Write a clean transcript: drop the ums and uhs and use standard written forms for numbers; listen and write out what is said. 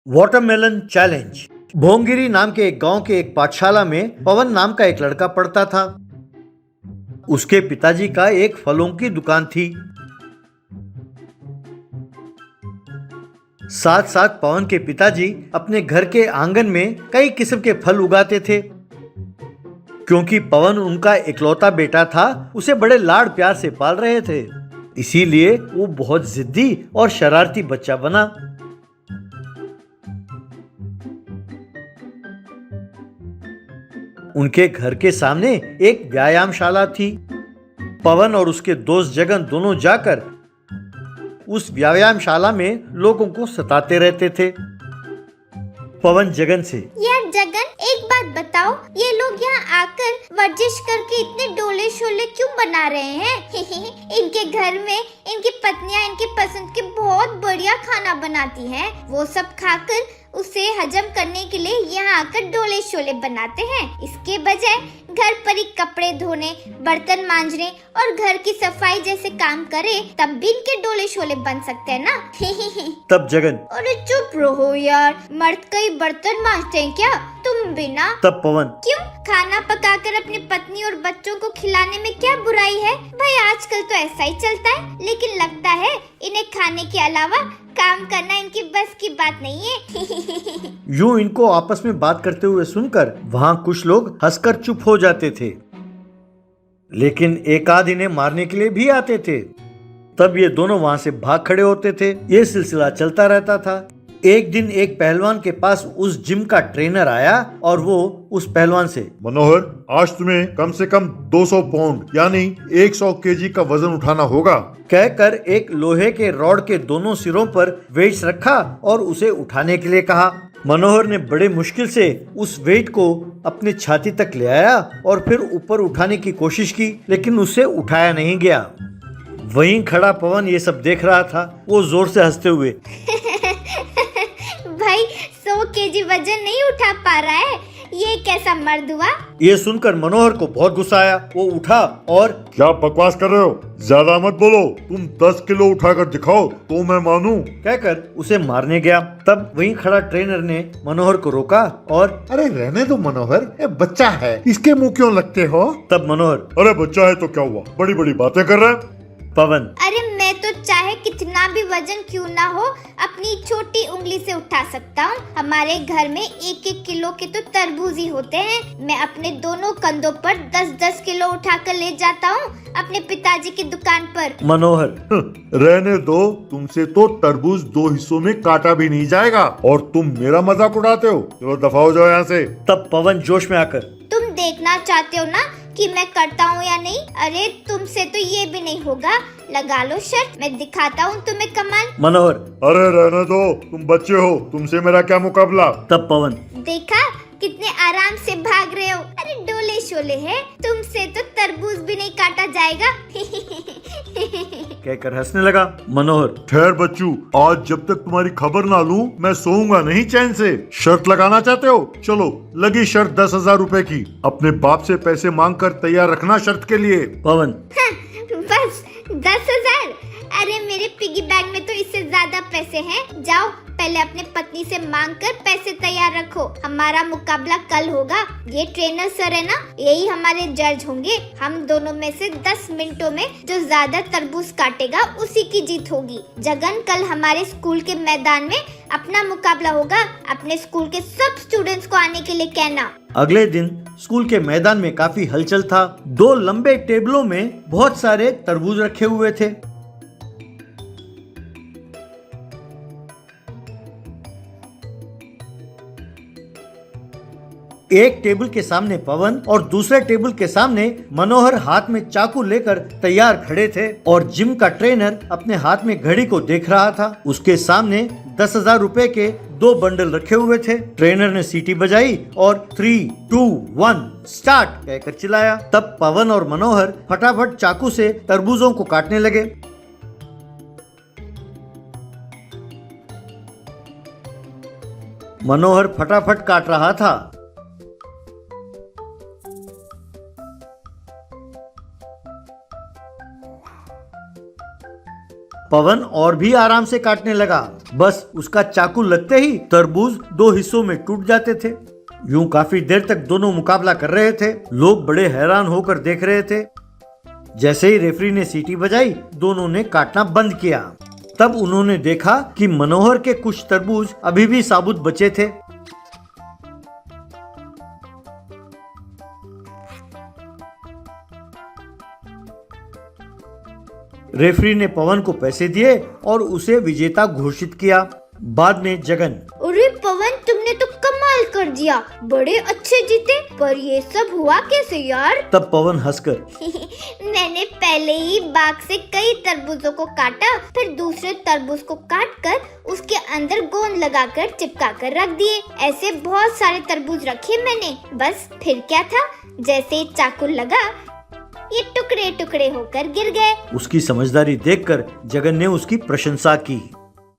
Watermelon challenge. भोंगिरी नाम के एक गांव के एक पाठशाला में पवन नाम का एक लड़का पढ़ता था। उसके पिताजी का एक फलों की दुकान थी। साथ साथ पवन के पिताजी अपने घर के आंगन में कई किस्म के फल उगाते थे। क्योंकि पवन उनका इकलौता बेटा था, उसे बड़े लाड प्यार से पाल रहे थे। इसीलिए वो बहुत जिद्दी और शरारती बच्चा बना। उनके घर के सामने एक व्यायामशाला थी। पवन और उसके दोस्त जगन दोनों जाकर उस व्यायामशाला में लोगों को सताते रहते थे। पवन जगन से, यार जगन, एक बात बताओ, ये लोग यहाँ आकर वर्जिश करके इतने डोले शोले क्यों बना रहे हैं? इनके घर में इनकी पत्नियाँ इनकी पसंद के बहुत बढ़िया खाना बनाती हैं। वो सब खाकर उसे हजम करने के लिए यहाँ आकर डोले शोले बनाते हैं। इसके बजाय घर पर ही कपड़े धोने, बर्तन मांजने और घर की सफाई जैसे काम करे, तब भी इनके डोले शोले बन सकते हैं ना। तब जगन, अरे चुप रहो यार, मर्द कई बर्तन मांजते हैं क्या? तुम भी ना। तब पवन, क्यों? खाना पकाकर अपनी पत्नी और बच्चों को खिलाने में क्या बुराई है? भाई आजकल तो ऐसा ही चलता है, लेकिन लगता है इन्हें खाने के अलावा काम करना इनकी बस की बात नहीं है। यूं इनको आपस में बात करते हुए सुनकर वहां कुछ लोग हंसकर चुप हो जाते थे, लेकिन एक आध इन्हें मारने के लिए भी आते थे। तब ये दोनों वहां से भाग खड़े होते थे। ये सिलसिला चलता रहता था। एक दिन एक पहलवान के पास उस जिम का ट्रेनर आया और वो उस पहलवान से, मनोहर, आज तुम्हें कम से कम 200 पाउंड यानी 100 केजी का वजन उठाना होगा, कहकर एक लोहे के रॉड के दोनों सिरों पर वेट्स रखा और उसे उठाने के लिए कहा। मनोहर ने बड़े मुश्किल से उस वेट को अपनी छाती तक ले आया और फिर ऊपर उठाने की कोशिश की, लेकिन उसे उठाया नहीं गया। वहीं खड़ा पवन ये सब देख रहा था। वो जोर से हंसते हुए, भाई 100 केजी वजन नहीं उठा पा रहा है, ये कैसा मर्द हुआ? ये सुनकर मनोहर को बहुत गुस्सा आया। वो उठा और, क्या बकवास कर रहे हो? ज्यादा मत बोलो, तुम 10 किलो उठाकर दिखाओ तो मैं मानूं, कहकर उसे मारने गया। तब वहीं खड़ा ट्रेनर ने मनोहर को रोका और, अरे रहने दो मनोहर, ये बच्चा है, इसके मुंह क्यों लगते हो? तब मनोहर, अरे बच्चा है तो क्या हुआ, बड़ी बड़ी बातें कर रहा है। पवन, अरे मैं तो चाहे कितना भी वजन क्यों ना हो, अपनी छोटी उंगली से उठा सकता हूँ। हमारे घर में 1-1 किलो के तो तरबूज ही होते हैं। मैं अपने दोनों कंधों पर 10-10 किलो उठाकर ले जाता हूँ अपने पिताजी की दुकान पर। मनोहर, रहने दो, तुमसे तो तरबूज 2 हिस्सों में काटा भी नहीं जाएगा और तुम मेरा मजाक उड़ाते हो। चलो दफा हो जाओ यहाँ से। तब पवन जोश में आकर, तुम देखना चाहते हो ना कि मैं करता हूँ या नहीं? अरे तुमसे तो ये भी नहीं होगा। लगा लो शर्त, मैं दिखाता हूँ तुम्हें कमाल। मनोहर, अरे रहने दो, तुम बच्चे हो, तुमसे मेरा क्या मुकाबला। तब पवन, देखा कितने आराम से भाग रहे हो। अरे डोले शोले है, तुमसे तो तरबूज भी नहीं काटा जाएगा। कहकर हंसने लगा। मनोहर, ठहर बच्चू, आज जब तक तुम्हारी खबर ना लूं मैं सोऊंगा नहीं चैन से। शर्त लगाना चाहते हो? चलो, लगी शर्त 10,000 रुपए की। अपने बाप से पैसे मांग कर तैयार रखना शर्त के लिए। पवन, बस 10,000? अरे मेरे पिगी बैंक में तो इससे ज्यादा पैसे हैं। जाओ पहले अपने पत्नी से मांग कर पैसे तैयार रखो। हमारा मुकाबला कल होगा। ये ट्रेनर सर है ना, यही हमारे जज होंगे। हम दोनों में से 10 मिनटों में जो ज्यादा तरबूज काटेगा उसी की जीत होगी। जगन, कल हमारे स्कूल के मैदान में अपना मुकाबला होगा। अपने स्कूल के सब स्टूडेंट्स को आने के लिए कहना। अगले दिन स्कूल के मैदान में काफी हलचल था। 2 लंबे टेबलों में बहुत सारे तरबूज रखे हुए थे। एक टेबल के सामने पवन और दूसरे टेबल के सामने मनोहर हाथ में चाकू लेकर तैयार खड़े थे और जिम का ट्रेनर अपने हाथ में घड़ी को देख रहा था। उसके सामने 10,000 रुपए के 2 बंडल रखे हुए थे। ट्रेनर ने सीटी बजाई और 3, 2, 1 स्टार्ट कहकर चिल्लाया। तब पवन और मनोहर फटाफट चाकू से तरबूजों को काटने लगे। मनोहर फटाफट काट रहा था। पवन और भी आराम से काटने लगा। बस उसका चाकू लगते ही तरबूज 2 हिस्सों में टूट जाते थे। यूं काफी देर तक दोनों मुकाबला कर रहे थे। लोग बड़े हैरान होकर देख रहे थे। जैसे ही रेफरी ने सीटी बजाई, दोनों ने काटना बंद किया। तब उन्होंने देखा कि मनोहर के कुछ तरबूज अभी भी साबुत बचे थे। रेफरी ने पवन को पैसे दिए और उसे विजेता घोषित किया। बाद में जगन, अरे पवन, तुमने तो कमाल कर दिया, बड़े अच्छे जीते। पर ये सब हुआ कैसे यार? तब पवन हंसकर, मैंने पहले ही बाग से कई तरबूजों को काटा, फिर दूसरे तरबूज को काट कर उसके अंदर गोंद लगाकर चिपका कर रख दिए। ऐसे बहुत सारे तरबूज रखे मैंने। बस फिर क्या था, जैसे ही चाकू लगा ये टुकड़े टुकड़े होकर गिर गए। उसकी समझदारी देखकर जगन ने उसकी प्रशंसा की।